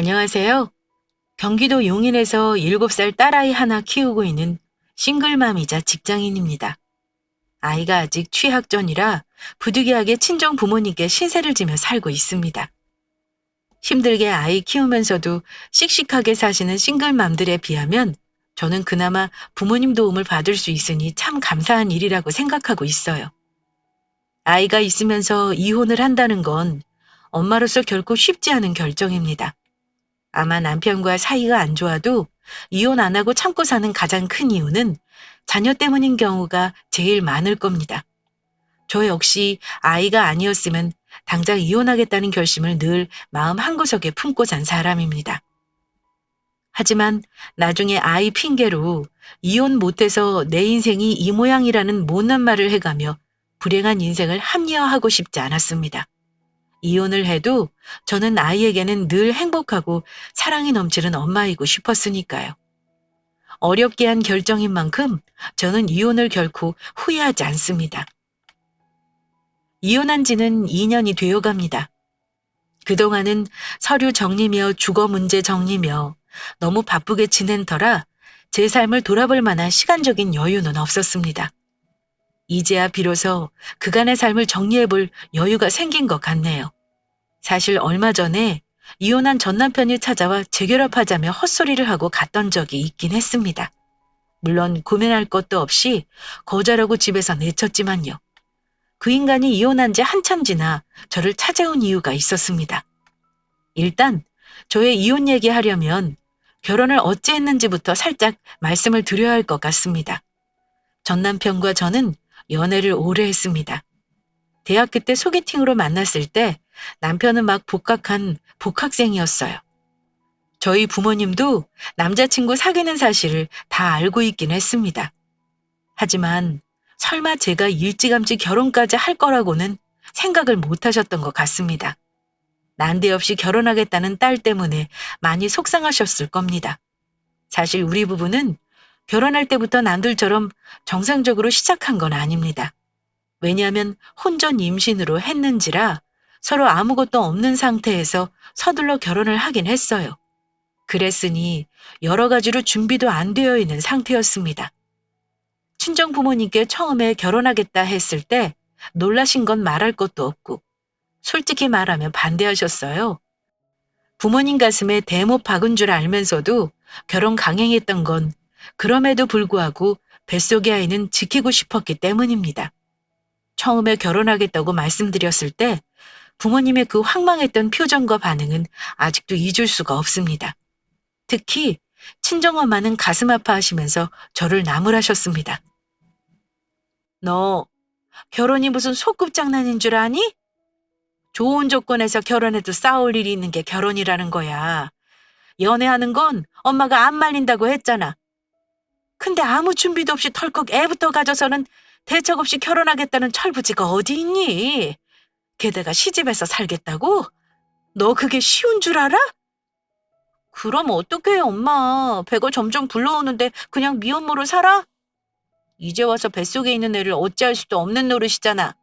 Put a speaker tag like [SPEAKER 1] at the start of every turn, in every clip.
[SPEAKER 1] 안녕하세요. 경기도 용인에서 7살 딸아이 하나 키우고 있는 싱글맘이자 직장인입니다. 아이가 아직 취학 전이라 부득이하게 친정 부모님께 신세를 지며 살고 있습니다. 힘들게 아이 키우면서도 씩씩하게 사시는 싱글맘들에 비하면 저는 그나마 부모님 도움을 받을 수 있으니 참 감사한 일이라고 생각하고 있어요. 아이가 있으면서 이혼을 한다는 건 엄마로서 결코 쉽지 않은 결정입니다. 아마 남편과 사이가 안 좋아도 이혼 안 하고 참고 사는 가장 큰 이유는 자녀 때문인 경우가 제일 많을 겁니다. 저 역시 아이가 아니었으면 당장 이혼하겠다는 결심을 늘 마음 한구석에 품고 산 사람입니다. 하지만 나중에 아이 핑계로 이혼 못해서 내 인생이 이 모양이라는 못난 말을 해가며 불행한 인생을 합리화하고 싶지 않았습니다. 이혼을 해도 저는 아이에게는 늘 행복하고 사랑이 넘치는 엄마이고 싶었으니까요. 어렵게 한 결정인 만큼 저는 이혼을 결코 후회하지 않습니다. 이혼한 지는 2년이 되어 갑니다. 그동안은 서류 정리며 주거 문제 정리며 너무 바쁘게 지낸 터라 제 삶을 돌아볼 만한 시간적인 여유는 없었습니다. 이제야 비로소 그간의 삶을 정리해 볼 여유가 생긴 것 같네요. 사실 얼마 전에 이혼한 전 남편이 찾아와 재결합하자며 헛소리를 하고 갔던 적이 있긴 했습니다. 물론 고민할 것도 없이 거절하고 집에서 내쳤지만요. 그 인간이 이혼한 지 한참 지나 저를 찾아온 이유가 있었습니다. 일단 저의 이혼 얘기하려면 결혼을 어찌 했는지부터 살짝 말씀을 드려야 할 것 같습니다. 전 남편과 저는 연애를 오래 했습니다. 대학교 때 소개팅으로 만났을 때 남편은 막 복학한 복학생이었어요. 저희 부모님도 남자친구 사귀는 사실을 다 알고 있긴 했습니다. 하지만 설마 제가 일찌감치 결혼까지 할 거라고는 생각을 못 하셨던 것 같습니다. 난데없이 결혼하겠다는 딸 때문에 많이 속상하셨을 겁니다. 사실 우리 부부는 결혼할 때부터 남들처럼 정상적으로 시작한 건 아닙니다. 왜냐하면 혼전 임신으로 했는지라 서로 아무것도 없는 상태에서 서둘러 결혼을 하긴 했어요. 그랬으니 여러 가지로 준비도 안 되어 있는 상태였습니다. 친정 부모님께 처음에 결혼하겠다 했을 때 놀라신 건 말할 것도 없고 솔직히 말하면 반대하셨어요. 부모님 가슴에 대못 박은 줄 알면서도 결혼 강행했던 건 그럼에도 불구하고 뱃속의 아이는 지키고 싶었기 때문입니다. 처음에 결혼하겠다고 말씀드렸을 때 부모님의 그 황망했던 표정과 반응은 아직도 잊을 수가 없습니다. 특히 친정엄마는 가슴 아파하시면서 저를 나무라셨습니다. 너 결혼이 무슨 소꿉장난인 줄 아니? 좋은 조건에서 결혼해도 싸울 일이 있는 게 결혼이라는 거야. 연애하는 건 엄마가 안 말린다고 했잖아. 근데 아무 준비도 없이 덜컥 애부터 가져서는 대책 없이 결혼하겠다는 철부지가 어디 있니? 게다가 시집에서 살겠다고? 너 그게 쉬운 줄 알아? 그럼 어떡해, 엄마. 배가 점점 불러오는데 그냥 미혼모로 살아? 이제 와서 뱃속에 있는 애를 어찌할 수도 없는 노릇이잖아.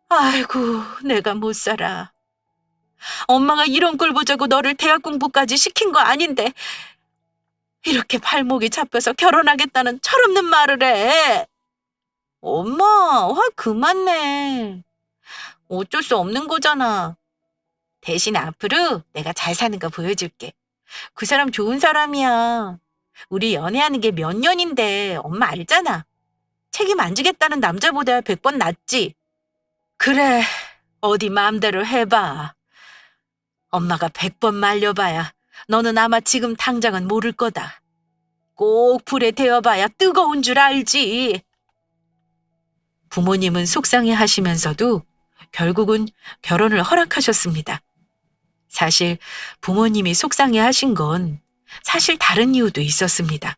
[SPEAKER 1] 아이고, 내가 못 살아. 엄마가 이런 걸 보자고 너를 대학 공부까지 시킨 거 아닌데 이렇게 발목이 잡혀서 결혼하겠다는 철없는 말을 해. 엄마, 화 그만 내. 어쩔 수 없는 거잖아. 대신 앞으로 내가 잘 사는 거 보여줄게. 그 사람 좋은 사람이야. 우리 연애하는 게 몇 년인데 엄마 알잖아. 책임 안 지겠다는 남자보다 100번 낫지. 그래, 어디 마음대로 해봐. 엄마가 100번 말려봐야 너는 아마 지금 당장은 모를 거다. 꼭 불에 데워봐야 뜨거운 줄 알지. 부모님은 속상해 하시면서도 결국은 결혼을 허락하셨습니다. 사실 부모님이 속상해 하신 건 사실 다른 이유도 있었습니다.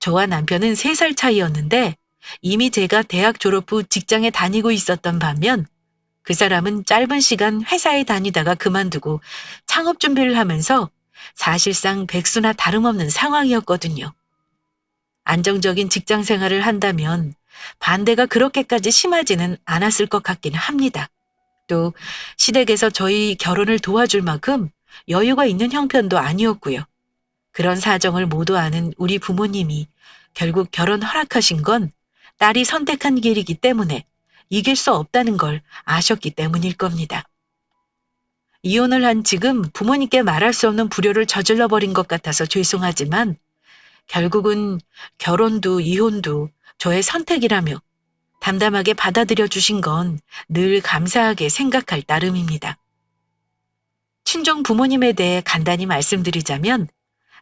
[SPEAKER 1] 저와 남편은 3살 차이였는데 이미 제가 대학 졸업 후 직장에 다니고 있었던 반면 그 사람은 짧은 시간 회사에 다니다가 그만두고 창업 준비를 하면서 사실상 백수나 다름없는 상황이었거든요. 안정적인 직장 생활을 한다면 반대가 그렇게까지 심하지는 않았을 것 같기는 합니다. 또 시댁에서 저희 결혼을 도와줄 만큼 여유가 있는 형편도 아니었고요. 그런 사정을 모두 아는 우리 부모님이 결국 결혼 허락하신 건 딸이 선택한 길이기 때문에 이길 수 없다는 걸 아셨기 때문일 겁니다. 이혼을 한 지금 부모님께 말할 수 없는 불효를 저질러 버린 것 같아서 죄송하지만 결국은 결혼도 이혼도 저의 선택이라며 담담하게 받아들여 주신 건 늘 감사하게 생각할 따름입니다. 친정 부모님에 대해 간단히 말씀드리자면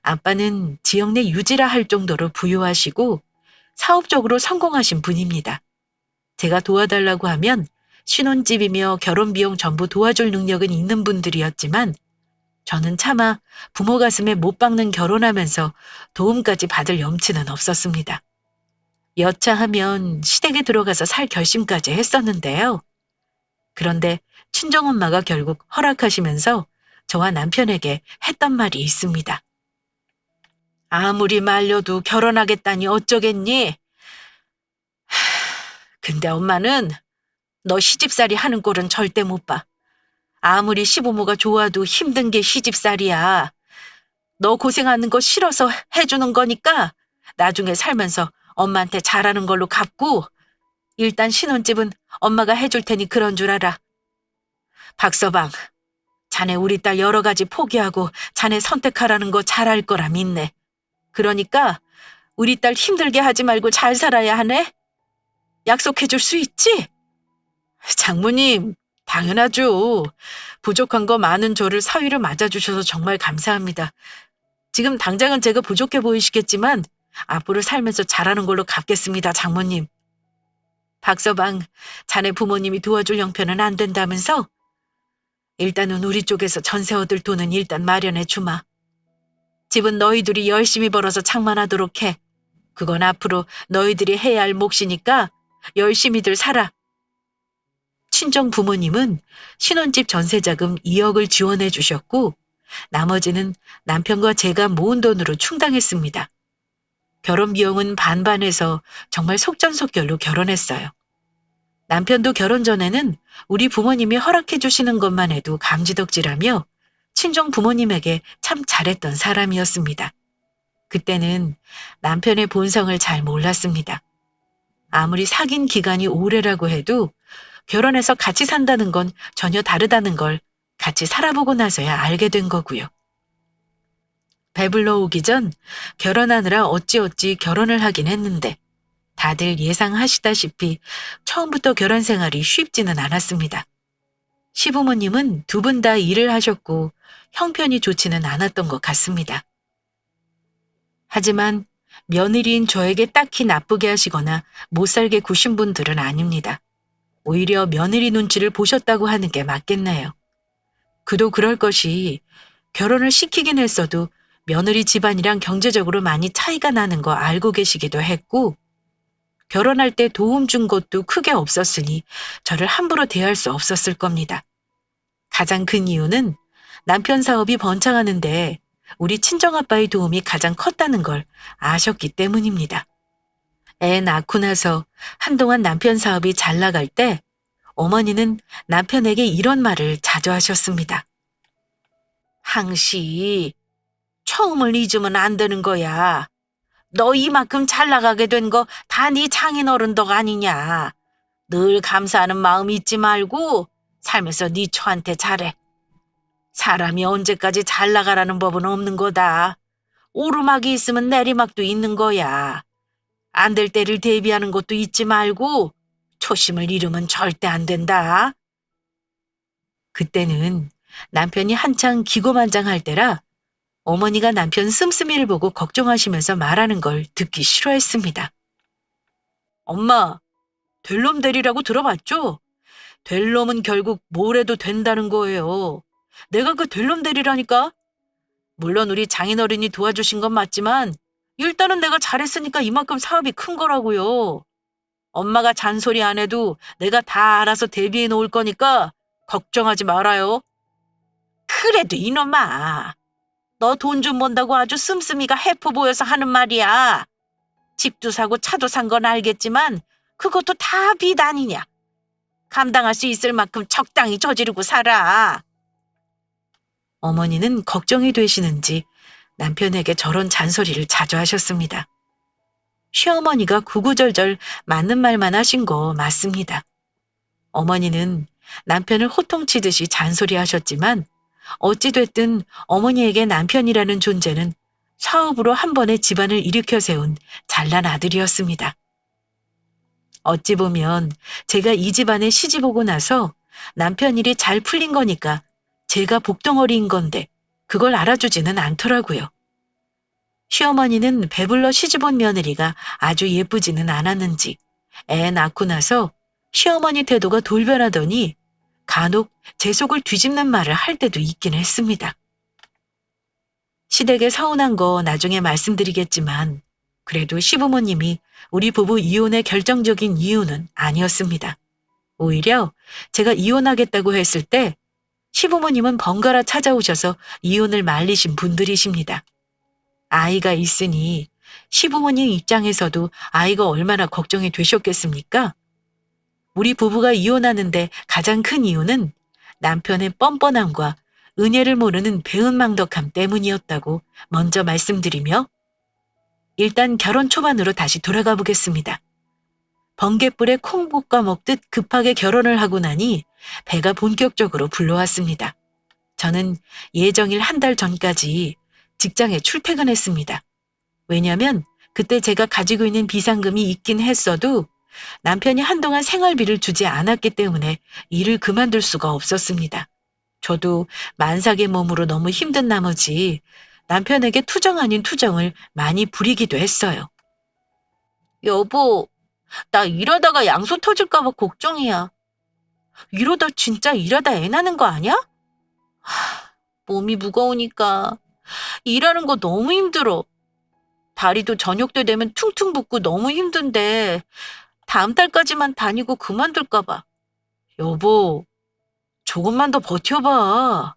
[SPEAKER 1] 아빠는 지역 내 유지라 할 정도로 부유하시고 사업적으로 성공하신 분입니다. 제가 도와달라고 하면 신혼집이며 결혼 비용 전부 도와줄 능력은 있는 분들이었지만 저는 차마 부모 가슴에 못 박는 결혼하면서 도움까지 받을 염치는 없었습니다. 여차하면 시댁에 들어가서 살 결심까지 했었는데요. 그런데 친정엄마가 결국 허락하시면서 저와 남편에게 했던 말이 있습니다. 아무리 말려도 결혼하겠다니 어쩌겠니? 근데 엄마는 너 시집살이 하는 꼴은 절대 못 봐. 아무리 시부모가 좋아도 힘든 게 시집살이야. 너 고생하는 거 싫어서 해주는 거니까 나중에 살면서 엄마한테 잘하는 걸로 갚고 일단 신혼집은 엄마가 해줄 테니 그런 줄 알아. 박서방, 자네 우리 딸 여러 가지 포기하고 자네 선택하라는 거 잘할 거라 믿네. 그러니까 우리 딸 힘들게 하지 말고 잘 살아야 하네. 약속해 줄 수 있지? 장모님, 당연하죠. 부족한 거 많은 저를 사위로 맞아주셔서 정말 감사합니다. 지금 당장은 제가 부족해 보이시겠지만 앞으로 살면서 잘하는 걸로 갚겠습니다, 장모님. 박서방, 자네 부모님이 도와줄 형편은 안 된다면서? 일단은 우리 쪽에서 전세 얻을 돈은 일단 마련해 주마. 집은 너희들이 열심히 벌어서 장만하도록 해. 그건 앞으로 너희들이 해야 할 몫이니까 열심히들 살아. 친정 부모님은 신혼집 전세자금 2억을 지원해 주셨고 나머지는 남편과 제가 모은 돈으로 충당했습니다. 결혼 비용은 반반해서 정말 속전속결로 결혼했어요. 남편도 결혼 전에는 우리 부모님이 허락해 주시는 것만 해도 감지덕지라며 친정 부모님에게 참 잘했던 사람이었습니다. 그때는 남편의 본성을 잘 몰랐습니다. 아무리 사귄 기간이 오래라고 해도 결혼해서 같이 산다는 건 전혀 다르다는 걸 같이 살아보고 나서야 알게 된 거고요. 배불러 오기 전 결혼하느라 어찌어찌 결혼을 하긴 했는데 다들 예상하시다시피 처음부터 결혼 생활이 쉽지는 않았습니다. 시부모님은 두 분 다 일을 하셨고 형편이 좋지는 않았던 것 같습니다. 하지만 며느리인 저에게 딱히 나쁘게 하시거나 못 살게 구신 분들은 아닙니다. 오히려 며느리 눈치를 보셨다고 하는 게 맞겠네요. 그도 그럴 것이 결혼을 시키긴 했어도 며느리 집안이랑 경제적으로 많이 차이가 나는 거 알고 계시기도 했고 결혼할 때 도움 준 것도 크게 없었으니 저를 함부로 대할 수 없었을 겁니다. 가장 큰 이유는 남편 사업이 번창하는데 우리 친정아빠의 도움이 가장 컸다는 걸 아셨기 때문입니다. 애 낳고 나서 한동안 남편 사업이 잘 나갈 때 어머니는 남편에게 이런 말을 자주 하셨습니다. 항시, 처음을 잊으면 안 되는 거야. 너 이만큼 잘 나가게 된 거 다 네 장인어른 덕 아니냐. 늘 감사하는 마음 잊지 말고 살면서 네 처한테 잘해. 사람이 언제까지 잘 나가라는 법은 없는 거다. 오르막이 있으면 내리막도 있는 거야. 안 될 때를 대비하는 것도 잊지 말고 초심을 잃으면 절대 안 된다. 그때는 남편이 한창 기고만장할 때라 어머니가 남편 씀씀이를 보고 걱정하시면서 말하는 걸 듣기 싫어했습니다. 엄마, 될 놈 되리라고 들어봤죠? 될 놈은 결국 뭘 해도 된다는 거예요. 내가 그 될 놈 되리라니까? 물론 우리 장인어른이 도와주신 건 맞지만 일단은 내가 잘했으니까 이만큼 사업이 큰 거라고요. 엄마가 잔소리 안 해도 내가 다 알아서 대비해 놓을 거니까 걱정하지 말아요. 그래도 이놈아, 너 돈 좀 번다고 아주 씀씀이가 해프 보여서 하는 말이야. 집도 사고 차도 산 건 알겠지만 그것도 다 빚 아니냐. 감당할 수 있을 만큼 적당히 저지르고 살아. 어머니는 걱정이 되시는지 남편에게 저런 잔소리를 자주 하셨습니다. 시어머니가 구구절절 맞는 말만 하신 거 맞습니다. 어머니는 남편을 호통치듯이 잔소리하셨지만 어찌됐든 어머니에게 남편이라는 존재는 사업으로 한 번에 집안을 일으켜 세운 잘난 아들이었습니다. 어찌 보면 제가 이 집안에 시집 오고 나서 남편 일이 잘 풀린 거니까 제가 복덩어리인 건데 그걸 알아주지는 않더라고요. 시어머니는 배불러 시집 온 며느리가 아주 예쁘지는 않았는지 애 낳고 나서 시어머니 태도가 돌변하더니 간혹 제 속을 뒤집는 말을 할 때도 있긴 했습니다. 시댁에 서운한 거 나중에 말씀드리겠지만 그래도 시부모님이 우리 부부 이혼의 결정적인 이유는 아니었습니다. 오히려 제가 이혼하겠다고 했을 때 시부모님은 번갈아 찾아오셔서 이혼을 말리신 분들이십니다. 아이가 있으니 시부모님 입장에서도 아이가 얼마나 걱정이 되셨겠습니까? 우리 부부가 이혼하는데 가장 큰 이유는 남편의 뻔뻔함과 은혜를 모르는 배은망덕함 때문이었다고 먼저 말씀드리며 일단 결혼 초반으로 다시 돌아가 보겠습니다. 번갯불에 콩 볶아 먹듯 급하게 결혼을 하고 나니 배가 본격적으로 불러왔습니다. 저는 예정일 한 달 전까지 직장에 출퇴근했습니다. 왜냐면 그때 제가 가지고 있는 비상금이 있긴 했어도 남편이 한동안 생활비를 주지 않았기 때문에 일을 그만둘 수가 없었습니다. 저도 만삭의 몸으로 너무 힘든 나머지 남편에게 투정 아닌 투정을 많이 부리기도 했어요. 여보, 나 일하다가 양소 터질까 봐 걱정이야. 이러다 진짜 일하다 애 나는 거 아니야? 몸이 무거우니까 일하는 거 너무 힘들어. 다리도 저녁 때 되면 퉁퉁 붓고 너무 힘든데 다음 달까지만 다니고 그만둘까 봐. 여보, 조금만 더 버텨봐.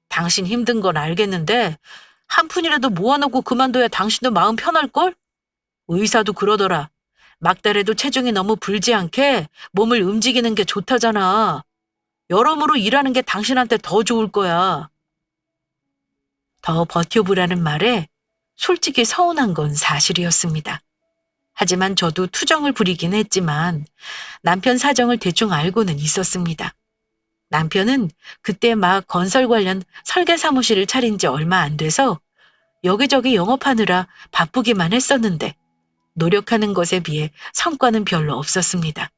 [SPEAKER 1] 당신 힘든 건 알겠는데 한 푼이라도 모아놓고 그만둬야 당신도 마음 편할걸? 의사도 그러더라. 막달해도 체중이 너무 불지 않게 몸을 움직이는 게 좋다잖아. 여러모로 일하는 게 당신한테 더 좋을 거야. 더 버텨보라는 말에 솔직히 서운한 건 사실이었습니다. 하지만 저도 투정을 부리긴 했지만 남편 사정을 대충 알고는 있었습니다. 남편은 그때 막 건설 관련 설계 사무실을 차린 지 얼마 안 돼서 여기저기 영업하느라 바쁘기만 했었는데 노력하는 것에 비해 성과는 별로 없었습니다.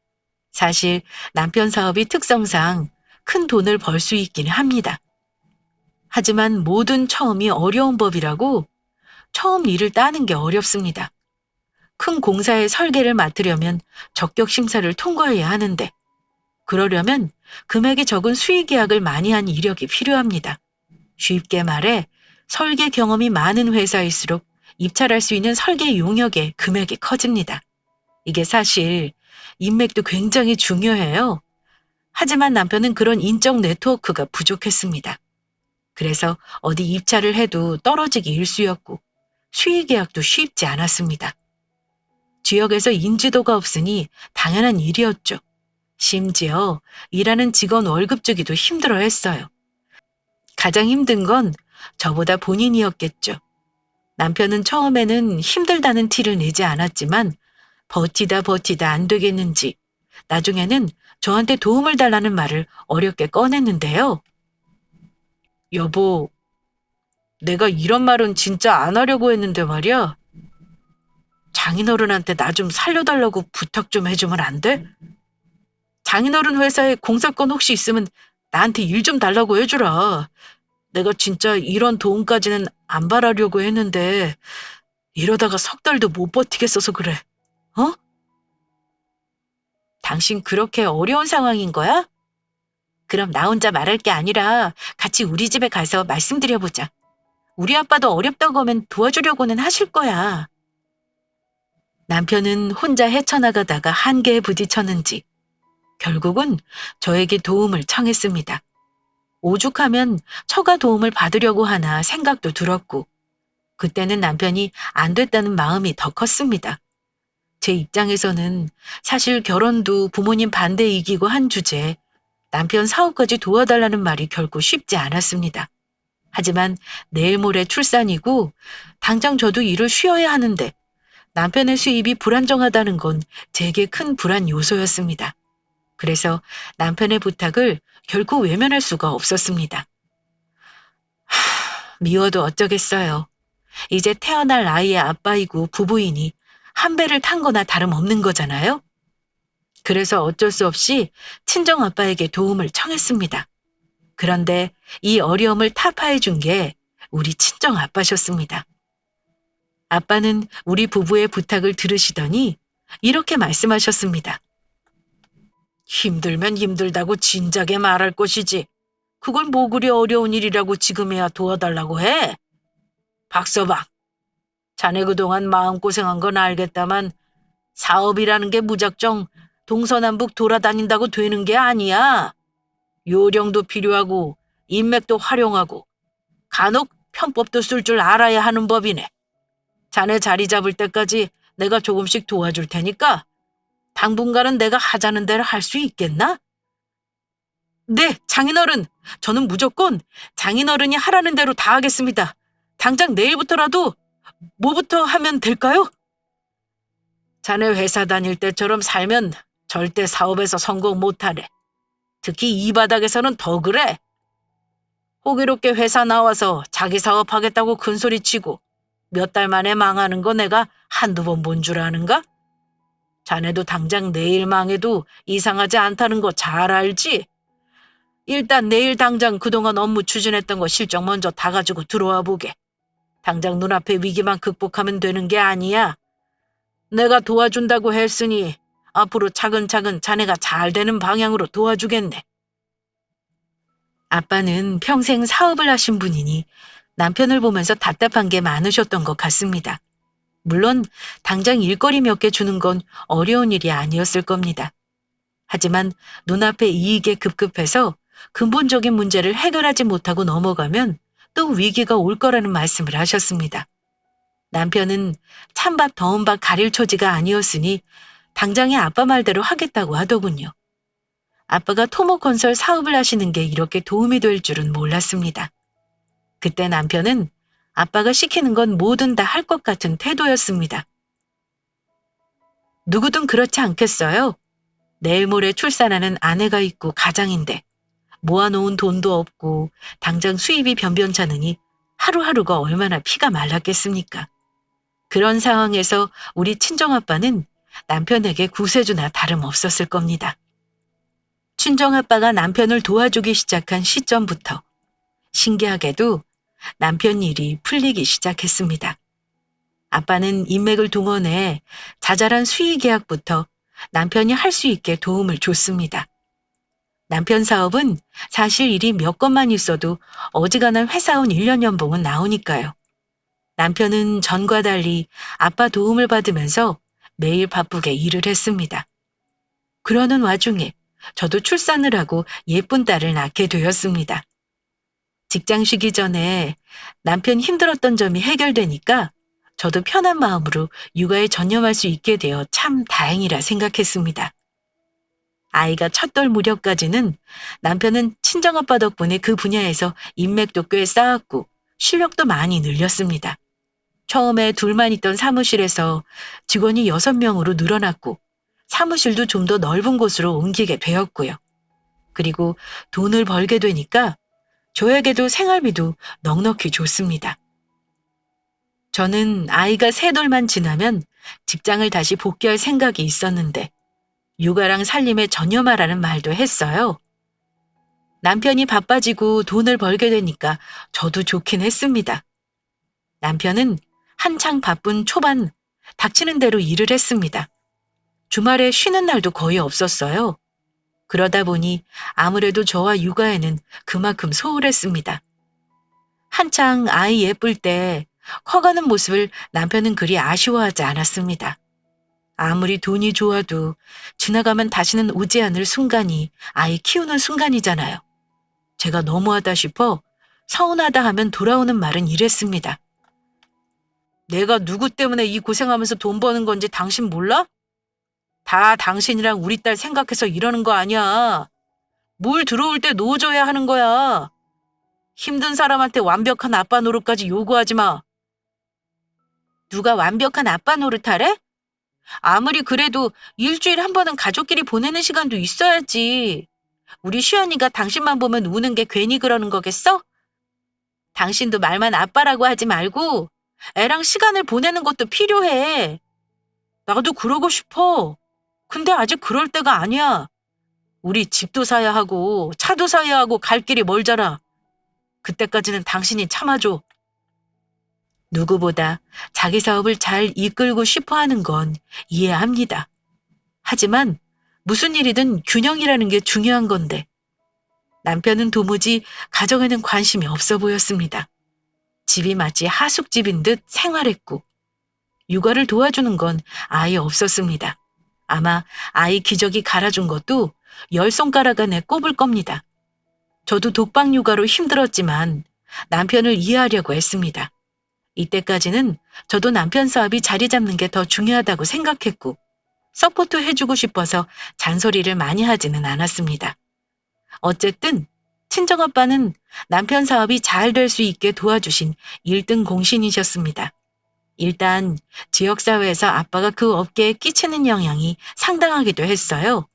[SPEAKER 1] 사실 남편 사업이 특성상 큰 돈을 벌 수 있긴 합니다. 하지만 모든 처음이 어려운 법이라고 처음 일을 따는 게 어렵습니다. 큰 공사의 설계를 맡으려면 적격 심사를 통과해야 하는데 그러려면 금액이 적은 수의 계약을 많이 한 이력이 필요합니다. 쉽게 말해 설계 경험이 많은 회사일수록 입찰할 수 있는 설계 용역의 금액이 커집니다. 이게 사실 인맥도 굉장히 중요해요. 하지만 남편은 그런 인적 네트워크가 부족했습니다. 그래서 어디 입찰을 해도 떨어지기 일쑤였고 수의 계약도 쉽지 않았습니다. 지역에서 인지도가 없으니 당연한 일이었죠. 심지어 일하는 직원 월급 주기도 힘들어했어요. 가장 힘든 건 저보다 본인이었겠죠. 남편은 처음에는 힘들다는 티를 내지 않았지만 버티다 안 되겠는지 나중에는 저한테 도움을 달라는 말을 어렵게 꺼냈는데요. 여보, 내가 이런 말은 진짜 안 하려고 했는데 말이야. 장인어른한테 나 좀 살려달라고 부탁 좀 해주면 안 돼? 장인어른 회사에 공사건 혹시 있으면 나한테 일 좀 달라고 해주라. 내가 진짜 이런 도움까지는 안 바라려고 했는데 이러다가 석 달도 못 버티겠어서 그래. 어? 당신 그렇게 어려운 상황인 거야? 그럼 나 혼자 말할 게 아니라 같이 우리 집에 가서 말씀드려보자. 우리 아빠도 어렵다고 하면 도와주려고는 하실 거야. 남편은 혼자 헤쳐나가다가 한계에 부딪혔는지 결국은 저에게 도움을 청했습니다. 오죽하면 처가 도움을 받으려고 하나 생각도 들었고 그때는 남편이 안 됐다는 마음이 더 컸습니다. 제 입장에서는 사실 결혼도 부모님 반대 이기고 한 주제에 남편 사업까지 도와달라는 말이 결코 쉽지 않았습니다. 하지만 내일 모레 출산이고 당장 저도 일을 쉬어야 하는데 남편의 수입이 불안정하다는 건 제게 큰 불안 요소였습니다. 그래서 남편의 부탁을 결코 외면할 수가 없었습니다. 미워도 어쩌겠어요. 이제 태어날 아이의 아빠이고 부부이니 한 배를 탄 거나 다름없는 거잖아요. 그래서 어쩔 수 없이 친정아빠에게 도움을 청했습니다. 그런데 이 어려움을 타파해 준 게 우리 친정아빠셨습니다. 아빠는 우리 부부의 부탁을 들으시더니 이렇게 말씀하셨습니다. 힘들면 힘들다고 진작에 말할 것이지. 그걸 뭐 그리 어려운 일이라고 지금에야 도와달라고 해? 박서방, 자네 그동안 마음고생한 건 알겠다만 사업이라는 게 무작정 동서남북 돌아다닌다고 되는 게 아니야. 요령도 필요하고 인맥도 활용하고 간혹 편법도 쓸 줄 알아야 하는 법이네. 자네 자리 잡을 때까지 내가 조금씩 도와줄 테니까 당분간은 내가 하자는 대로 할 수 있겠나? 네, 장인어른. 저는 무조건 장인어른이 하라는 대로 다 하겠습니다. 당장 내일부터라도 뭐부터 하면 될까요? 자네 회사 다닐 때처럼 살면 절대 사업에서 성공 못하네. 특히 이 바닥에서는 더 그래. 호기롭게 회사 나와서 자기 사업하겠다고 큰소리치고 몇 달 만에 망하는 거 내가 한두 번 본 줄 아는가? 자네도 당장 내일 망해도 이상하지 않다는 거 잘 알지? 일단 내일 당장 그동안 업무 추진했던 거 실적 먼저 다 가지고 들어와 보게. 당장 눈앞에 위기만 극복하면 되는 게 아니야. 내가 도와준다고 했으니 앞으로 차근차근 자네가 잘 되는 방향으로 도와주겠네. 아빠는 평생 사업을 하신 분이니 남편을 보면서 답답한 게 많으셨던 것 같습니다. 물론 당장 일거리 몇 개 주는 건 어려운 일이 아니었을 겁니다. 하지만 눈앞에 이익에 급급해서 근본적인 문제를 해결하지 못하고 넘어가면 또 위기가 올 거라는 말씀을 하셨습니다. 남편은 찬밥 더운 밥 가릴 처지가 아니었으니 당장에 아빠 말대로 하겠다고 하더군요. 아빠가 토목건설 사업을 하시는 게 이렇게 도움이 될 줄은 몰랐습니다. 그때 남편은 아빠가 시키는 건 뭐든 다 할 것 같은 태도였습니다. 누구든 그렇지 않겠어요? 내일 모레 출산하는 아내가 있고 가장인데 모아놓은 돈도 없고 당장 수입이 변변찮으니 하루하루가 얼마나 피가 말랐겠습니까? 그런 상황에서 우리 친정아빠는 남편에게 구세주나 다름없었을 겁니다. 친정아빠가 남편을 도와주기 시작한 시점부터 신기하게도 남편 일이 풀리기 시작했습니다. 아빠는 인맥을 동원해 자잘한 수의 계약부터 남편이 할 수 있게 도움을 줬습니다. 남편 사업은 사실 일이 몇 건만 있어도 어지간한 회사원 1년 연봉은 나오니까요. 남편은 전과 달리 아빠 도움을 받으면서 매일 바쁘게 일을 했습니다. 그러는 와중에 저도 출산을 하고 예쁜 딸을 낳게 되었습니다. 직장 쉬기 전에 남편 힘들었던 점이 해결되니까 저도 편한 마음으로 육아에 전념할 수 있게 되어 참 다행이라 생각했습니다. 아이가 첫돌 무렵까지는 남편은 친정아빠 덕분에 그 분야에서 인맥도 꽤 쌓았고 실력도 많이 늘렸습니다. 처음에 둘만 있던 사무실에서 직원이 6명으로 늘어났고 사무실도 좀 더 넓은 곳으로 옮기게 되었고요. 그리고 돈을 벌게 되니까 저에게도 생활비도 넉넉히 줬습니다. 저는 아이가 3돌만 지나면 직장을 다시 복귀할 생각이 있었는데 육아랑 살림에 전념하라는 말도 했어요. 남편이 바빠지고 돈을 벌게 되니까 저도 좋긴 했습니다. 남편은 한창 바쁜 초반 닥치는 대로 일을 했습니다. 주말에 쉬는 날도 거의 없었어요. 그러다 보니 아무래도 저와 육아에는 그만큼 소홀했습니다. 한창 아이 예쁠 때 커가는 모습을 남편은 그리 아쉬워하지 않았습니다. 아무리 돈이 좋아도 지나가면 다시는 오지 않을 순간이 아이 키우는 순간이잖아요. 제가 너무하다 싶어 서운하다 하면 돌아오는 말은 이랬습니다. 내가 누구 때문에 이 고생하면서 돈 버는 건지 당신 몰라? 다 당신이랑 우리 딸 생각해서 이러는 거 아니야. 물 들어올 때 놓아줘야 하는 거야. 힘든 사람한테 완벽한 아빠 노릇까지 요구하지 마. 누가 완벽한 아빠 노릇하래? 아무리 그래도 일주일에 한 번은 가족끼리 보내는 시간도 있어야지. 우리 시연이가 당신만 보면 우는 게 괜히 그러는 거겠어? 당신도 말만 아빠라고 하지 말고 애랑 시간을 보내는 것도 필요해. 나도 그러고 싶어. 근데 아직 그럴 때가 아니야. 우리 집도 사야 하고 차도 사야 하고 갈 길이 멀잖아. 그때까지는 당신이 참아줘. 누구보다 자기 사업을 잘 이끌고 싶어 하는 건 이해합니다. 하지만 무슨 일이든 균형이라는 게 중요한 건데 남편은 도무지 가정에는 관심이 없어 보였습니다. 집이 마치 하숙집인 듯 생활했고 육아를 도와주는 건 아예 없었습니다. 아마 아이 기저귀 갈아준 것도 10손가락 안에 꼽을 겁니다. 저도 독박 육아로 힘들었지만 남편을 이해하려고 했습니다. 이때까지는 저도 남편 사업이 자리 잡는 게 더 중요하다고 생각했고 서포트 해주고 싶어서 잔소리를 많이 하지는 않았습니다. 어쨌든 친정아빠는 남편 사업이 잘 될 수 있게 도와주신 1등 공신이셨습니다. 일단 지역사회에서 아빠가 그 업계에 끼치는 영향이 상당하기도 했어요.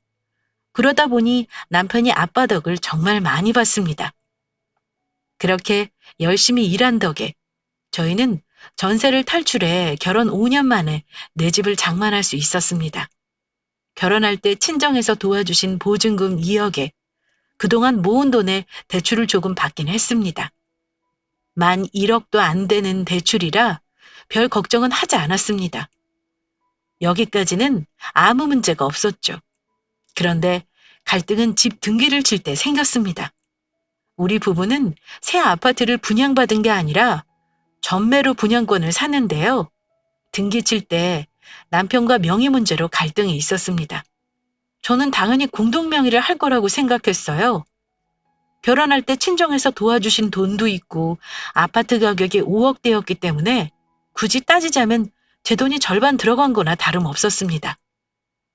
[SPEAKER 1] 그러다 보니 남편이 아빠 덕을 정말 많이 봤습니다. 그렇게 열심히 일한 덕에 저희는 전세를 탈출해 결혼 5년 만에 내 집을 장만할 수 있었습니다. 결혼할 때 친정에서 도와주신 보증금 2억에 그동안 모은 돈에 대출을 조금 받긴 했습니다. 만 1억도 안 되는 대출이라 별 걱정은 하지 않았습니다. 여기까지는 아무 문제가 없었죠. 그런데 갈등은 집 등기를 칠 때 생겼습니다. 우리 부부는 새 아파트를 분양받은 게 아니라 전매로 분양권을 샀는데요. 등기 칠 때 남편과 명의 문제로 갈등이 있었습니다. 저는 당연히 공동명의를 할 거라고 생각했어요. 결혼할 때 친정에서 도와주신 돈도 있고 아파트 가격이 5억대였기 때문에 굳이 따지자면 제 돈이 절반 들어간 거나 다름없었습니다.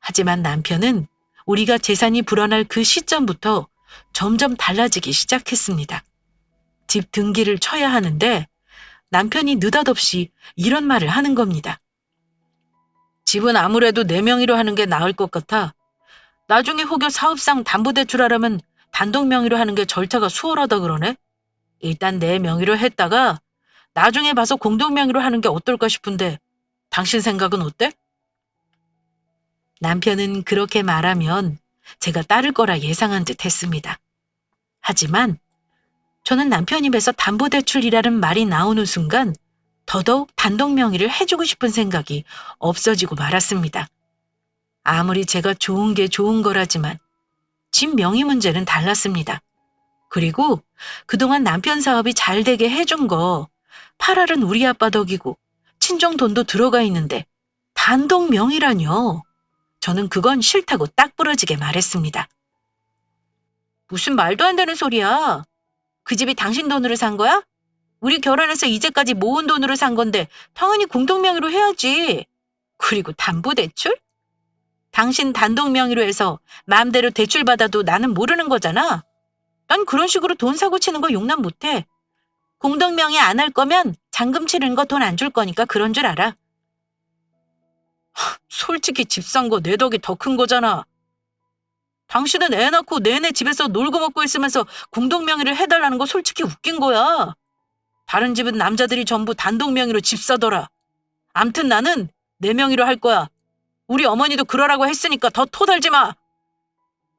[SPEAKER 1] 하지만 남편은 우리가 재산이 불어날 그 시점부터 점점 달라지기 시작했습니다. 집 등기를 쳐야 하는데 남편이 느닷없이 이런 말을 하는 겁니다. 집은 아무래도 내 명의로 하는 게 나을 것 같아. 나중에 혹여 사업상 담보대출하려면 단독 명의로 하는 게 절차가 수월하다 그러네. 일단 내 명의로 했다가 나중에 봐서 공동 명의로 하는 게 어떨까 싶은데 당신 생각은 어때? 남편은 그렇게 말하면 제가 따를 거라 예상한 듯 했습니다. 하지만 저는 남편 입에서 담보대출이라는 말이 나오는 순간 더더욱 단독 명의를 해주고 싶은 생각이 없어지고 말았습니다. 아무리 제가 좋은 게 좋은 거라지만 집 명의 문제는 달랐습니다. 그리고 그동안 남편 사업이 잘 되게 해준 거 8알은 우리 아빠 덕이고 친정 돈도 들어가 있는데 단독 명의라뇨. 저는 그건 싫다고 딱 부러지게 말했습니다. 무슨 말도 안 되는 소리야. 그 집이 당신 돈으로 산 거야? 우리 결혼해서 이제까지 모은 돈으로 산 건데 당연히 공동 명의로 해야지. 그리고 담보대출? 당신 단독 명의로 해서 마음대로 대출 받아도 나는 모르는 거잖아. 난 그런 식으로 돈 사고 치는 거 용납 못해. 공동 명의 안 할 거면 잔금 치르는 거 돈 안 줄 거니까 그런 줄 알아. 솔직히 집 산 거 내 덕이 더 큰 거잖아. 당신은 애 낳고 내내 집에서 놀고 먹고 있으면서 공동 명의를 해달라는 거 솔직히 웃긴 거야. 다른 집은 남자들이 전부 단독 명의로 집 사더라. 암튼 나는 내 명의로 할 거야. 우리 어머니도 그러라고 했으니까 더 토달지 마.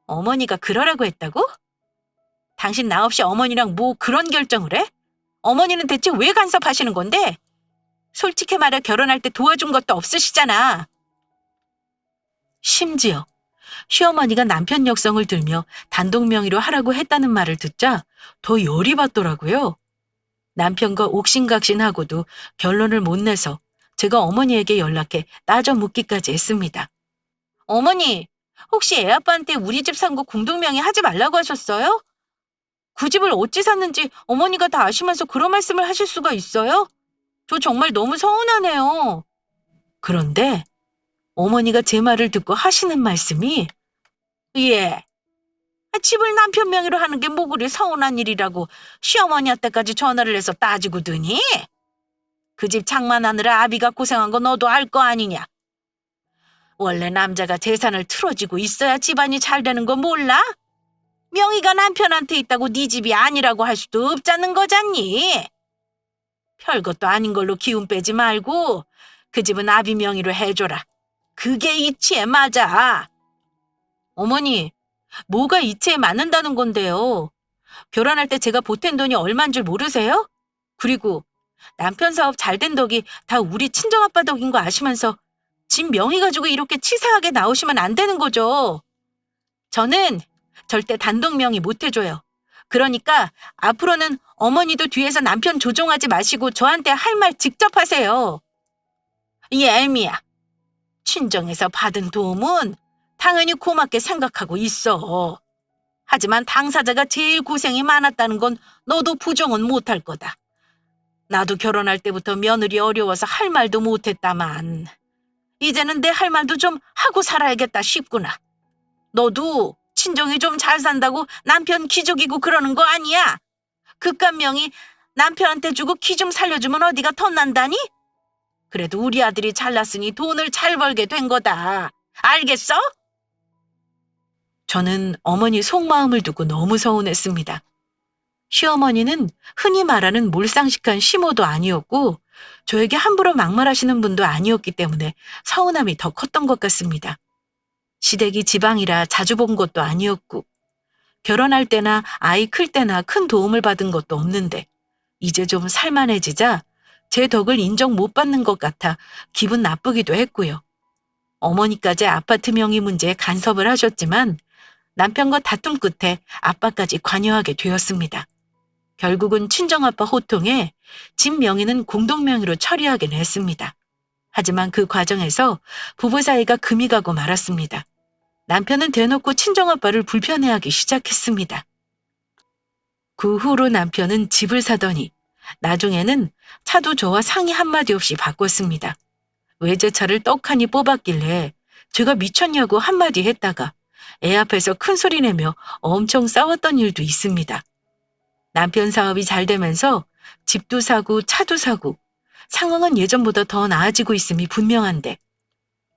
[SPEAKER 1] 어머니가 그러라고 했다고? 당신 나 없이 어머니랑 뭐 그런 결정을 해? 어머니는 대체 왜 간섭하시는 건데? 솔직히 말해 결혼할 때 도와준 것도 없으시잖아. 심지어 시어머니가 남편 역성을 들며 단독 명의로 하라고 했다는 말을 듣자 더 열이 받더라고요. 남편과 옥신각신하고도 결론을 못 내서 제가 어머니에게 연락해 따져 묻기까지 했습니다. 어머니, 혹시 애아빠한테 우리 집 산 거 공동명의 하지 말라고 하셨어요? 그 집을 어찌 샀는지 어머니가 다 아시면서 그런 말씀을 하실 수가 있어요? 저 정말 너무 서운하네요. 그런데 어머니가 제 말을 듣고 하시는 말씀이 예, 집을 남편 명의로 하는 게 뭐 그리 서운한 일이라고 시어머니한테까지 전화를 해서 따지고 드니? 그 집 장만하느라 아비가 고생한 거 너도 알 거 아니냐? 원래 남자가 재산을 틀어지고 있어야 집안이 잘 되는 거 몰라? 명의가 남편한테 있다고 네 집이 아니라고 할 수도 없자는 거잖니. 별것도 아닌 걸로 기운 빼지 말고 그 집은 아비 명의로 해줘라. 그게 이치에 맞아. 어머니, 뭐가 이치에 맞는다는 건데요? 결혼할 때 제가 보탠 돈이 얼마인 줄 모르세요? 그리고 남편 사업 잘 된 덕이 다 우리 친정아빠 덕인 거 아시면서 집 명의 가지고 이렇게 치사하게 나오시면 안 되는 거죠. 저는 절대 단독 명의 못 해줘요. 그러니까 앞으로는 어머니도 뒤에서 남편 조종하지 마시고 저한테 할 말 직접 하세요. 예미야, 친정에서 받은 도움은 당연히 고맙게 생각하고 있어. 하지만 당사자가 제일 고생이 많았다는 건 너도 부정은 못할 거다. 나도 결혼할 때부터 며느리 어려워서 할 말도 못했다만 이제는 내 할 말도 좀 하고 살아야겠다 싶구나. 너도 친정이 좀 잘 산다고 남편 기죽이고 그러는 거 아니야? 그깟 명이 남편한테 주고 기 좀 살려주면 어디가 덧난다니? 그래도 우리 아들이 잘났으니 돈을 잘 벌게 된 거다. 알겠어? 저는 어머니 속마음을 두고 너무 서운했습니다. 시어머니는 흔히 말하는 몰상식한 시모도 아니었고 저에게 함부로 막말하시는 분도 아니었기 때문에 서운함이 더 컸던 것 같습니다. 시댁이 지방이라 자주 본 것도 아니었고 결혼할 때나 아이 클 때나 큰 도움을 받은 것도 없는데 이제 좀 살만해지자 제 덕을 인정 못 받는 것 같아 기분 나쁘기도 했고요. 어머니까지 아파트 명의 문제에 간섭을 하셨지만 남편과 다툼 끝에 아빠까지 관여하게 되었습니다. 결국은 친정아빠 호통에 집 명의는 공동명의로 처리하긴 했습니다. 하지만 그 과정에서 부부 사이가 금이 가고 말았습니다. 남편은 대놓고 친정아빠를 불편해하기 시작했습니다. 그 후로 남편은 집을 사더니 나중에는 차도 저와 상의 한마디 없이 바꿨습니다. 외제차를 떡하니 뽑았길래 제가 미쳤냐고 한마디 했다가 애 앞에서 큰 소리 내며 엄청 싸웠던 일도 있습니다. 남편 사업이 잘 되면서 집도 사고 차도 사고 상황은 예전보다 더 나아지고 있음이 분명한데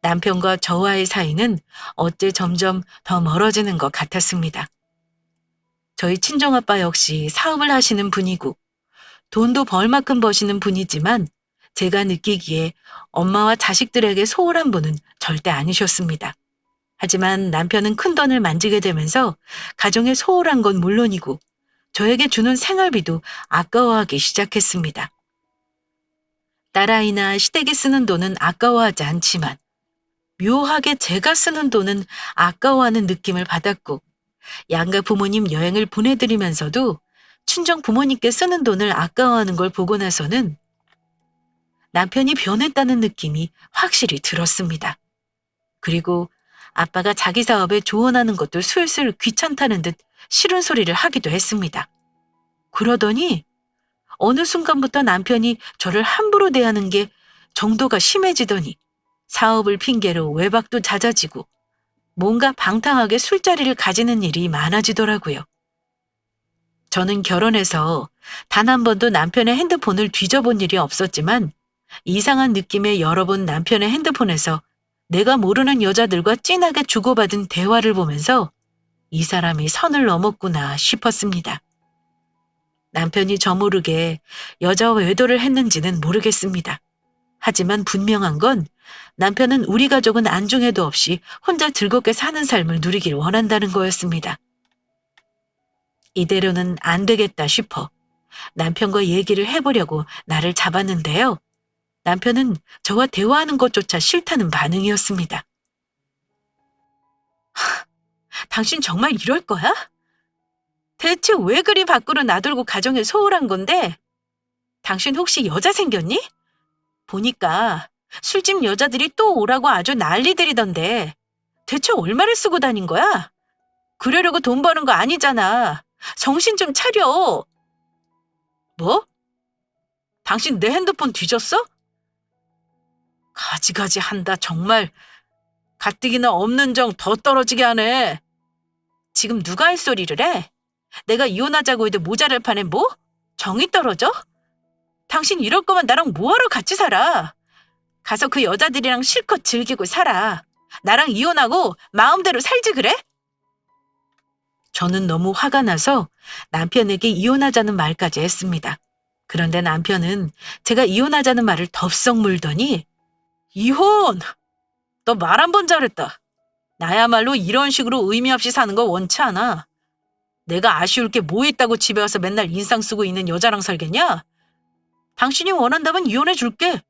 [SPEAKER 1] 남편과 저와의 사이는 어째 점점 더 멀어지는 것 같았습니다. 저희 친정아빠 역시 사업을 하시는 분이고 돈도 벌만큼 버시는 분이지만 제가 느끼기에 엄마와 자식들에게 소홀한 분은 절대 아니셨습니다. 하지만 남편은 큰돈을 만지게 되면서 가정에 소홀한 건 물론이고 저에게 주는 생활비도 아까워하기 시작했습니다. 딸아이나 시댁이 쓰는 돈은 아까워하지 않지만 묘하게 제가 쓰는 돈은 아까워하는 느낌을 받았고 양가 부모님 여행을 보내드리면서도 친정 부모님께 쓰는 돈을 아까워하는 걸 보고 나서는 남편이 변했다는 느낌이 확실히 들었습니다. 그리고 아빠가 자기 사업에 조언하는 것도 슬슬 귀찮다는 듯 싫은 소리를 하기도 했습니다. 그러더니 어느 순간부터 남편이 저를 함부로 대하는 게 정도가 심해지더니 사업을 핑계로 외박도 잦아지고 뭔가 방탕하게 술자리를 가지는 일이 많아지더라고요. 저는 결혼해서 단 한 번도 남편의 핸드폰을 뒤져본 일이 없었지만 이상한 느낌에 여러 번 남편의 핸드폰에서 내가 모르는 여자들과 진하게 주고받은 대화를 보면서 이 사람이 선을 넘었구나 싶었습니다. 남편이 저 모르게 여자와 외도를 했는지는 모르겠습니다. 하지만 분명한 건 남편은 우리 가족은 안중에도 없이 혼자 즐겁게 사는 삶을 누리길 원한다는 거였습니다. 이대로는 안 되겠다 싶어 남편과 얘기를 해보려고 나를 잡았는데요. 남편은 저와 대화하는 것조차 싫다는 반응이었습니다. 당신 정말 이럴 거야? 대체 왜 그리 밖으로 나돌고 가정에 소홀한 건데? 당신 혹시 여자 생겼니? 보니까 술집 여자들이 또 오라고 아주 난리들이던데 대체 얼마를 쓰고 다닌 거야? 그러려고 돈 버는 거 아니잖아. 정신 좀 차려. 뭐? 당신 내 핸드폰 뒤졌어? 가지가지 한다 정말. 가뜩이나 없는 정 더 떨어지게 하네. 지금 누가 할 소리를 해? 내가 이혼하자고 해도 모자랄 판에 뭐? 정이 떨어져? 당신 이럴 거면 나랑 뭐하러 같이 살아? 가서 그 여자들이랑 실컷 즐기고 살아. 나랑 이혼하고 마음대로 살지 그래? 저는 너무 화가 나서 남편에게 이혼하자는 말까지 했습니다. 그런데 남편은 제가 이혼하자는 말을 덥석 물더니 이혼! 너 말 한 번 잘했다. 나야말로 이런 식으로 의미 없이 사는 거 원치 않아. 내가 아쉬울 게 뭐 있다고 집에 와서 맨날 인상 쓰고 있는 여자랑 살겠냐? 당신이 원한다면 이혼해 줄게.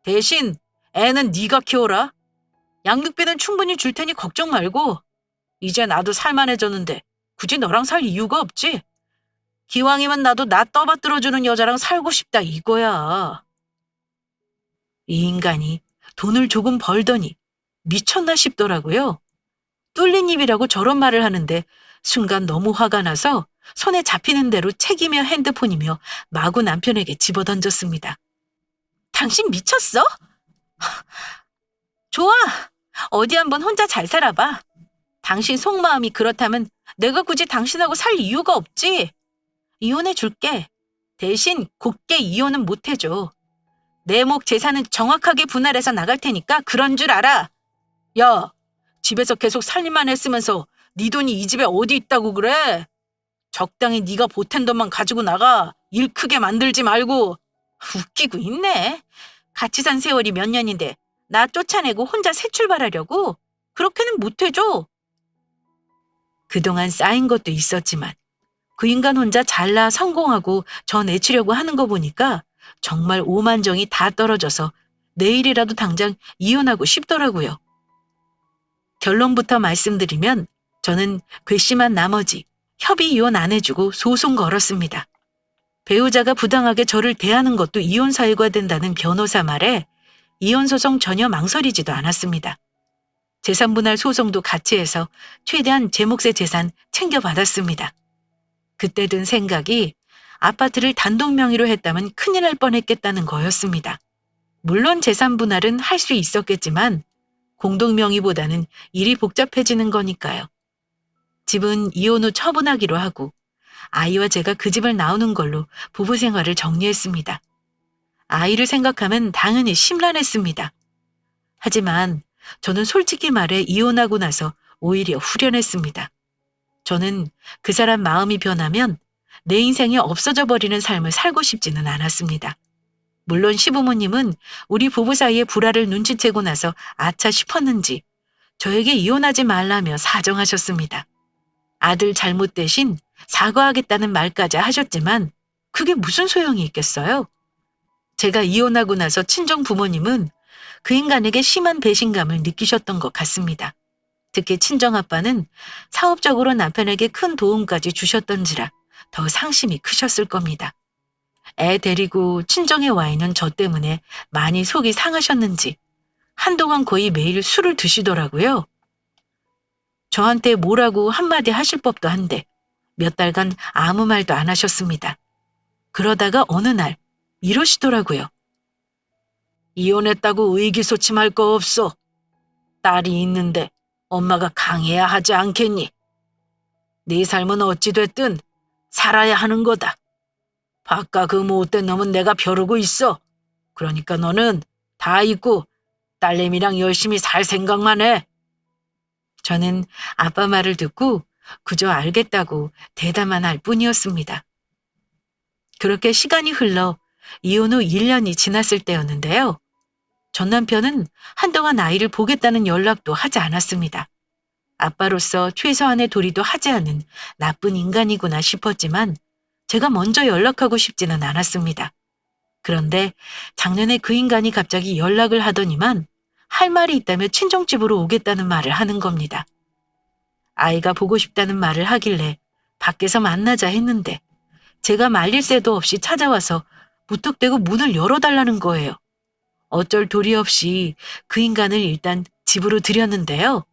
[SPEAKER 1] 대신 애는 네가 키워라. 양육비는 충분히 줄 테니 걱정 말고. 이제 나도 살만해졌는데 굳이 너랑 살 이유가 없지. 기왕이면 나도 나 떠받들어주는 여자랑 살고 싶다 이거야. 이 인간이 돈을 조금 벌더니 미쳤나 싶더라고요. 뚫린 입이라고 저런 말을 하는데 순간 너무 화가 나서 손에 잡히는 대로 책이며 핸드폰이며 마구 남편에게 집어던졌습니다. 당신 미쳤어? 좋아. 어디 한번 혼자 잘 살아봐. 당신 속마음이 그렇다면 내가 굳이 당신하고 살 이유가 없지. 이혼해 줄게. 대신 곱게 이혼은 못 해줘. 내 목 재산은 정확하게 분할해서 나갈 테니까 그런 줄 알아. 야, 집에서 계속 살림만 했으면서 네 돈이 이 집에 어디 있다고 그래? 적당히 네가 보탠 돈만 가지고 나가. 일 크게 만들지 말고. 웃기고 있네. 같이 산 세월이 몇 년인데 나 쫓아내고 혼자 새 출발하려고? 그렇게는 못 해줘. 그동안 쌓인 것도 있었지만 그 인간 혼자 잘나 성공하고 저 내치려고 하는 거 보니까 정말 오만정이 다 떨어져서 내일이라도 당장 이혼하고 싶더라고요. 결론부터 말씀드리면 저는 괘씸한 나머지 협의 이혼 안 해주고 소송 걸었습니다. 배우자가 부당하게 저를 대하는 것도 이혼 사유가 된다는 변호사 말에 이혼 소송 전혀 망설이지도 않았습니다. 재산분할 소송도 같이 해서 최대한 제 몫의 재산 챙겨받았습니다. 그때 든 생각이 아파트를 단독 명의로 했다면 큰일 날 뻔했겠다는 거였습니다. 물론 재산 분할은 할 수 있었겠지만 공동 명의보다는 일이 복잡해지는 거니까요. 집은 이혼 후 처분하기로 하고 아이와 제가 그 집을 나오는 걸로 부부 생활을 정리했습니다. 아이를 생각하면 당연히 심란했습니다. 하지만 저는 솔직히 말해 이혼하고 나서 오히려 후련했습니다. 저는 그 사람 마음이 변하면 내 인생이 없어져 버리는 삶을 살고 싶지는 않았습니다. 물론 시부모님은 우리 부부 사이의 불화를 눈치채고 나서 아차 싶었는지 저에게 이혼하지 말라며 사정하셨습니다. 아들 잘못 대신 사과하겠다는 말까지 하셨지만 그게 무슨 소용이 있겠어요? 제가 이혼하고 나서 친정 부모님은 그 인간에게 심한 배신감을 느끼셨던 것 같습니다. 특히 친정아빠는 사업적으로 남편에게 큰 도움까지 주셨던지라 더 상심이 크셨을 겁니다. 애 데리고 친정에 와 있는 저 때문에 많이 속이 상하셨는지 한동안 거의 매일 술을 드시더라고요. 저한테 뭐라고 한마디 하실 법도 한데 몇 달간 아무 말도 안 하셨습니다. 그러다가 어느 날 이러시더라고요. 이혼했다고 의기소침할 거 없어. 딸이 있는데 엄마가 강해야 하지 않겠니? 네 삶은 어찌 됐든 살아야 하는 거다. 바깥 그 못된 놈은 내가 벼르고 있어. 그러니까 너는 다 잊고 딸내미랑 열심히 살 생각만 해. 저는 아빠 말을 듣고 그저 알겠다고 대답만 할 뿐이었습니다. 그렇게 시간이 흘러 이혼 후 1년이 지났을 때였는데요. 전 남편은 한동안 아이를 보겠다는 연락도 하지 않았습니다. 아빠로서 최소한의 도리도 하지 않은 나쁜 인간이구나 싶었지만 제가 먼저 연락하고 싶지는 않았습니다. 그런데 작년에 그 인간이 갑자기 연락을 하더니만 할 말이 있다며 친정집으로 오겠다는 말을 하는 겁니다. 아이가 보고 싶다는 말을 하길래 밖에서 만나자 했는데 제가 말릴 새도 없이 찾아와서 무턱대고 문을 열어달라는 거예요. 어쩔 도리 없이 그 인간을 일단 집으로 들였는데요.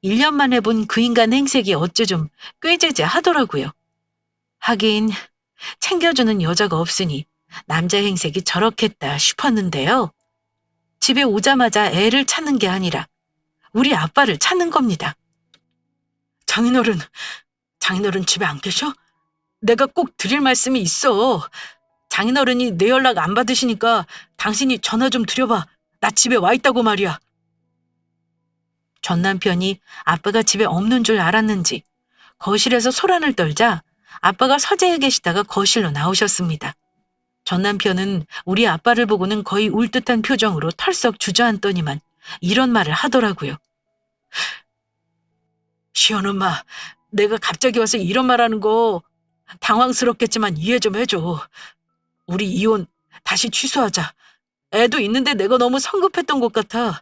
[SPEAKER 1] 1년 만에 본 그 인간 행색이 어째 좀 꾀죄죄 하더라고요. 하긴 챙겨주는 여자가 없으니 남자 행색이 저렇겠다 싶었는데요. 집에 오자마자 애를 찾는 게 아니라 우리 아빠를 찾는 겁니다. 장인어른, 장인어른 집에 안 계셔? 내가 꼭 드릴 말씀이 있어. 장인어른이 내 연락 안 받으시니까 당신이 전화 좀 드려봐. 나 집에 와 있다고 말이야. 전 남편이 아빠가 집에 없는 줄 알았는지 거실에서 소란을 떨자 아빠가 서재에 계시다가 거실로 나오셨습니다. 전 남편은 우리 아빠를 보고는 거의 울 듯한 표정으로 털썩 주저앉더니만 이런 말을 하더라고요. 시원엄마, 내가 갑자기 와서 이런 말하는 거 당황스럽겠지만 이해 좀 해줘. 우리 이혼 다시 취소하자. 애도 있는데 내가 너무 성급했던 것 같아.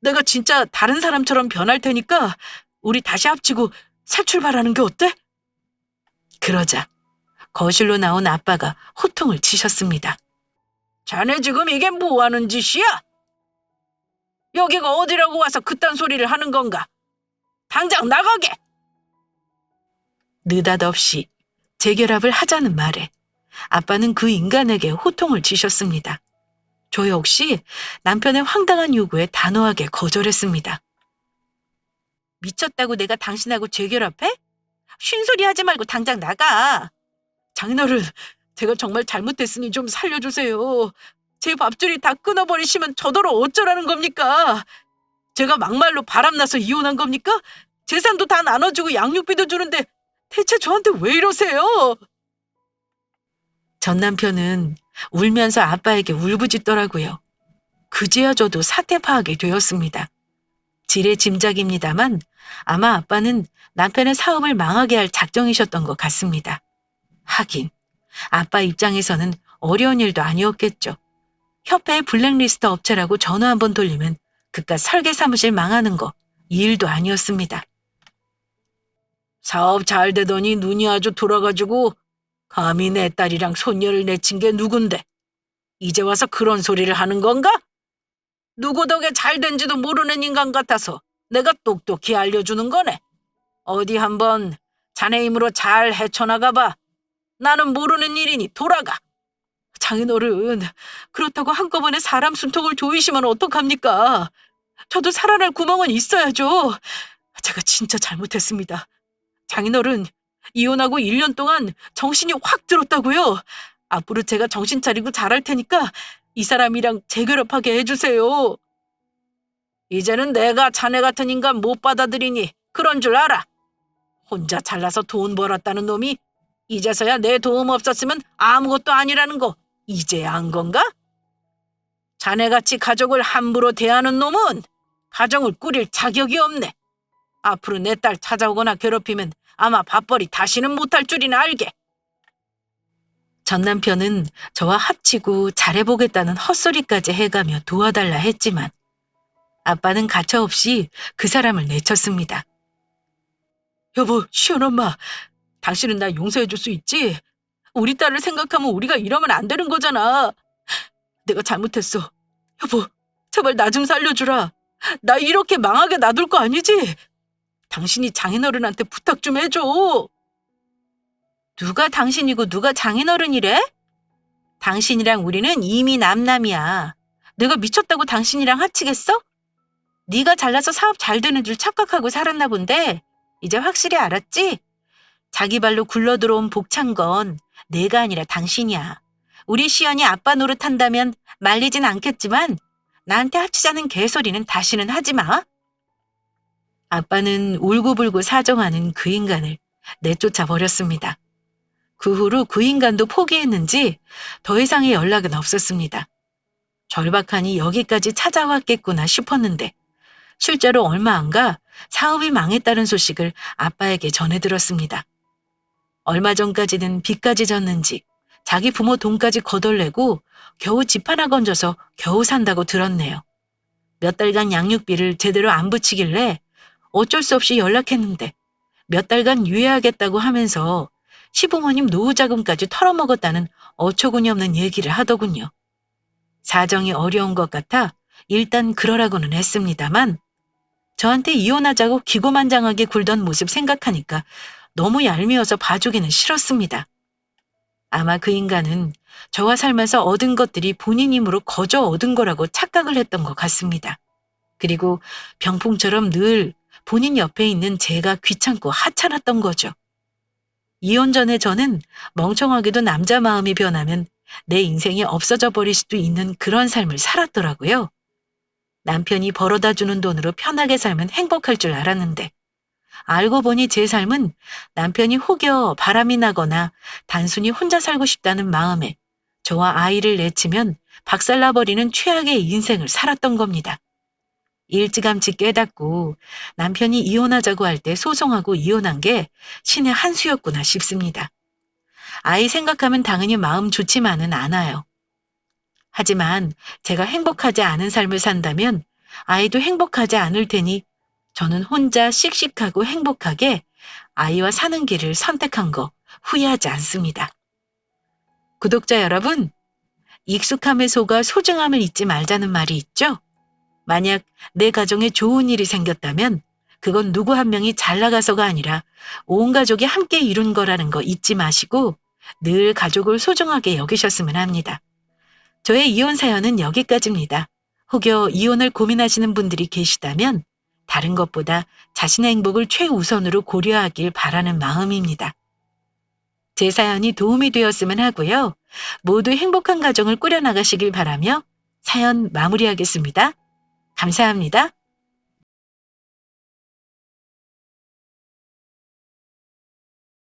[SPEAKER 1] 내가 진짜 다른 사람처럼 변할 테니까 우리 다시 합치고 새 출발하는 게 어때? 그러자 거실로 나온 아빠가 호통을 치셨습니다. 자네 지금 이게 뭐 하는 짓이야? 여기가 어디라고 와서 그딴 소리를 하는 건가? 당장 나가게! 느닷없이 재결합을 하자는 말에 아빠는 그 인간에게 호통을 치셨습니다. 저 역시 남편의 황당한 요구에 단호하게 거절했습니다. 미쳤다고 내가 당신하고 재결합해? 쉰소리 하지 말고 당장 나가. 장인어른, 제가 정말 잘못했으니 좀 살려주세요. 제 밥줄이 다 끊어버리시면 저더러 어쩌라는 겁니까? 제가 막말로 바람나서 이혼한 겁니까? 재산도 다 나눠주고 양육비도 주는데 대체 저한테 왜 이러세요? 전 남편은 울면서 아빠에게 울부짖더라고요. 그제야 저도 사태 파악이 되었습니다. 지레 짐작입니다만 아마 아빠는 남편의 사업을 망하게 할 작정이셨던 것 같습니다. 하긴 아빠 입장에서는 어려운 일도 아니었겠죠. 협회의 블랙리스트 업체라고 전화 한번 돌리면 그깟 설계 사무실 망하는 거 이 일도 아니었습니다. 사업 잘 되더니 눈이 아주 돌아가지고 감히 내 딸이랑 손녀를 내친 게 누군데? 이제 와서 그런 소리를 하는 건가? 누구 덕에 잘 된지도 모르는 인간 같아서 내가 똑똑히 알려주는 거네. 어디 한번 자네 힘으로 잘 헤쳐나가봐. 나는 모르는 일이니 돌아가. 장인어른, 그렇다고 한꺼번에 사람 숨통을 조이시면 어떡합니까? 저도 살아날 구멍은 있어야죠. 제가 진짜 잘못했습니다. 장인어른, 이혼하고 1년 동안 정신이 확 들었다고요. 앞으로 제가 정신 차리고 잘할 테니까 이 사람이랑 재결합하게 해주세요. 이제는 내가 자네 같은 인간 못 받아들이니 그런 줄 알아. 혼자 잘나서 돈 벌었다는 놈이 이제서야 내 도움 없었으면 아무것도 아니라는 거 이제야 안 건가? 자네같이 가족을 함부로 대하는 놈은 가정을 꾸릴 자격이 없네. 앞으로 내 딸 찾아오거나 괴롭히면 아마 밥벌이 다시는 못할 줄이나 알게. 전 남편은 저와 합치고 잘해보겠다는 헛소리까지 해가며 도와달라 했지만 아빠는 가차없이 그 사람을 내쳤습니다. 여보, 시원엄마, 당신은 나 용서해줄 수 있지? 우리 딸을 생각하면 우리가 이러면 안 되는 거잖아. 내가 잘못했어. 여보, 제발 나 좀 살려주라. 나 이렇게 망하게 놔둘 거 아니지? 당신이 장인어른한테 부탁 좀 해줘. 누가 당신이고 누가 장인어른이래? 당신이랑 우리는 이미 남남이야. 내가 미쳤다고 당신이랑 합치겠어? 네가 잘나서 사업 잘 되는 줄 착각하고 살았나 본데 이제 확실히 알았지? 자기 발로 굴러들어온 복찬 건 내가 아니라 당신이야. 우리 시연이 아빠 노릇한다면 말리진 않겠지만 나한테 합치자는 개소리는 다시는 하지 마. 아빠는 울고불고 사정하는 그 인간을 내쫓아 버렸습니다. 그 후로 그 인간도 포기했는지 더 이상의 연락은 없었습니다. 절박하니 여기까지 찾아왔겠구나 싶었는데 실제로 얼마 안 가 사업이 망했다는 소식을 아빠에게 전해 들었습니다. 얼마 전까지는 빚까지 졌는지 자기 부모 돈까지 거덜내고 겨우 집 하나 건져서 겨우 산다고 들었네요. 몇 달간 양육비를 제대로 안 붙이길래 어쩔 수 없이 연락했는데 몇 달간 유예하겠다고 하면서 시부모님 노후자금까지 털어먹었다는 어처구니 없는 얘기를 하더군요. 사정이 어려운 것 같아 일단 그러라고는 했습니다만 저한테 이혼하자고 기고만장하게 굴던 모습 생각하니까 너무 얄미워서 봐주기는 싫었습니다. 아마 그 인간은 저와 살면서 얻은 것들이 본인 힘으로 거저 얻은 거라고 착각을 했던 것 같습니다. 그리고 병풍처럼 늘 본인 옆에 있는 제가 귀찮고 하찮았던 거죠. 이혼 전에 저는 멍청하게도 남자 마음이 변하면 내 인생이 없어져 버릴 수도 있는 그런 삶을 살았더라고요. 남편이 벌어다 주는 돈으로 편하게 살면 행복할 줄 알았는데 알고 보니 제 삶은 남편이 혹여 바람이 나거나 단순히 혼자 살고 싶다는 마음에 저와 아이를 내치면 박살나버리는 최악의 인생을 살았던 겁니다. 일찌감치 깨닫고 남편이 이혼하자고 할 때 소송하고 이혼한 게 신의 한 수였구나 싶습니다. 아이 생각하면 당연히 마음 좋지만은 않아요. 하지만 제가 행복하지 않은 삶을 산다면 아이도 행복하지 않을 테니 저는 혼자 씩씩하고 행복하게 아이와 사는 길을 선택한 거 후회하지 않습니다. 구독자 여러분, 익숙함에 속아 소중함을 잊지 말자는 말이 있죠? 만약 내 가정에 좋은 일이 생겼다면 그건 누구 한 명이 잘 나가서가 아니라 온 가족이 함께 이룬 거라는 거 잊지 마시고 늘 가족을 소중하게 여기셨으면 합니다. 저의 이혼 사연은 여기까지입니다. 혹여 이혼을 고민하시는 분들이 계시다면 다른 것보다 자신의 행복을 최우선으로 고려하길 바라는 마음입니다. 제 사연이 도움이 되었으면 하고요. 모두 행복한 가정을 꾸려나가시길 바라며 사연 마무리하겠습니다. 감사합니다.